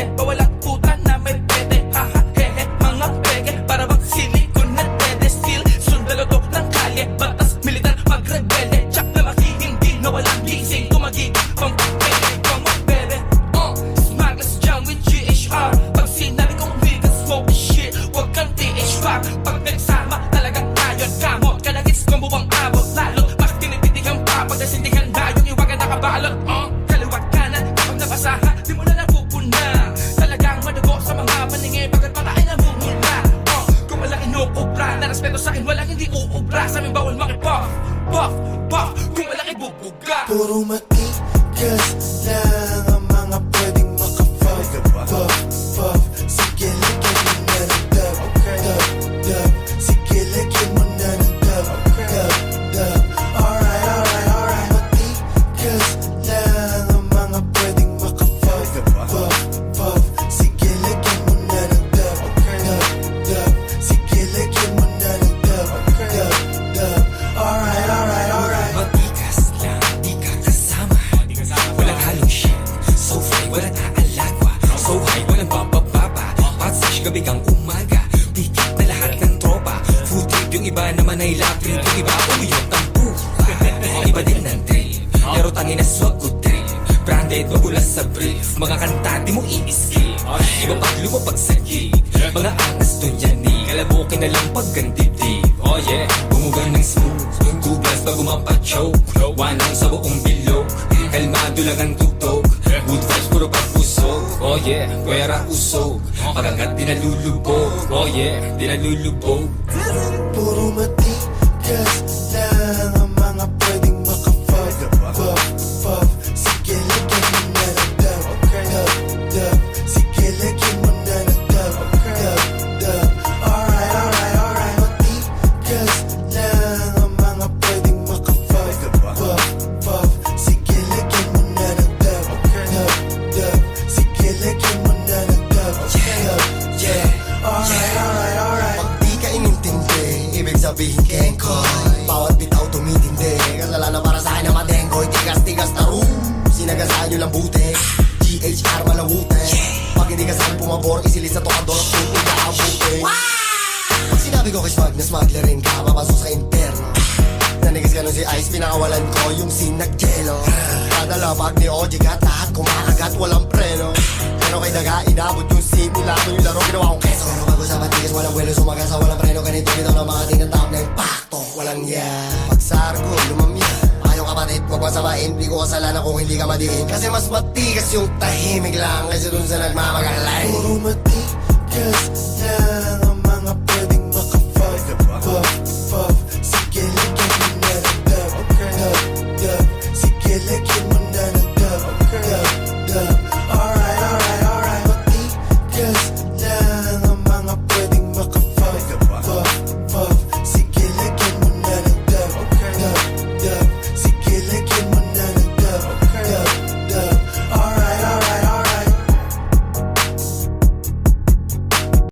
pwede, pawalang puta na may pwede. Haha, hehe, mga pwede, para bang silikon na dede. Still, sundalo to ng kalye, batas militar magrebelde. Tsak na makihindi na walang gising, tumagig pang pwede, pang mabebe. Smugglers dyan with GHR. Pag sinabi kong we can smoke this shit, wag kang TH-Fag. Pag nagsama, talagang tayon kamot ka na gits kung buwang abot. Lalo, bakit tinititigan pa, pag nasindihan na yung iwagan nakabalot. Kaliwat kanan, kapag nabasahan, di mo na napupuna. Talagang madugo sa mga paningin, pagkat mata ay namumula. Kung walang inuubra, na respeto sa'kin, walang hindi uubra. Sa amin bawal makipuff, puff, puff, kung walang ibubuga. Puro matigas lang ang mga pwedeng makapuff, puff, puff. Sige, lagyan mo na ng dub, dub, dub. Sige, lagyan mo na ng dub, dub, dub. Alright, alright, alright. Matigas lang ang mga pwedeng makapuff, puff, puff. Sige, lagyan mo na ng dub, dub, dub. Sige, lagyan mo na ng dub, dub, dub. Alright, alright, alright. Matigas lang, di ka kasama. Walang halong shit, so fly, walang aalagwa. So high, walang babababa. Patsish, gabi kang umaga. Pikit na lahat ng tropa. Food trip, yung iba naman ay lap trip. Yung iba umiyot ang buka. Iba din ng trip, pero tangin na swag good trip. Branded, magulas sa brief. Mga kanta di mo i-skip. Iba pag lumapag sa gig. Mga angas dun yan ni kalabukin na lang pag gandibdib. Oh yeah, bumugan ng smooth. Kubas pag umapachoke. Wanang sa buong bilog. Kalmado lang ang tugtog. Good vibes puro pagpusog. Oh yeah, pwera usog. Pagangat di nalulubog. Oh yeah, di nalulubog. Puro matigas lang ang mga pwedeng makapuff, puff, puff. Sige, lagyan mo na ng dub, dub, dub. Sige, lagyan mo na ng dub, dub, dub. Alright, alright, alright. Matigas lang ang mga pwedeng makapuff, puff, puff. Sige, lagyan mo na ng dub, dub, dub. Sige, lagyan mo na ng dub, dub, Yeah, alright, alright, alright. Pag di ka inintindi, ibig sabihin kengkoy. Bawat bitaw tumitindi, kasalanan para sa akin na madenggoy. Tigas-tigas na room, sinagasaan nyo lang buti. GHR malawute. Pag hindi ka saan pumabor, isilit sa tokador at tuloy ka abuti. Pag sinabi ko kay Smug na smugglerin ka, papasok sa interno. Nanigas ka nun si Ice, pinakawalan ko yung sinag-jello. Kadala pag ni Ojigat, lahat kumakagat, walang preno. Pero kay Daga, inabot yung scene, nilapon yung laro, ginawa kong keso. Pero bago sa matigas, walang welo, sumagasa, walang preno. Ganito bitaw ng mga tinatawag na impacto, walang yan. Pag sargo, lumamya, ayaw kapatid, huwag masabain. Di ko kasalanan kung hindi ka madiin. Kasi mas matigas yung tahimik lang, kaysa dun sa nagmamagalay. Puro matigas lang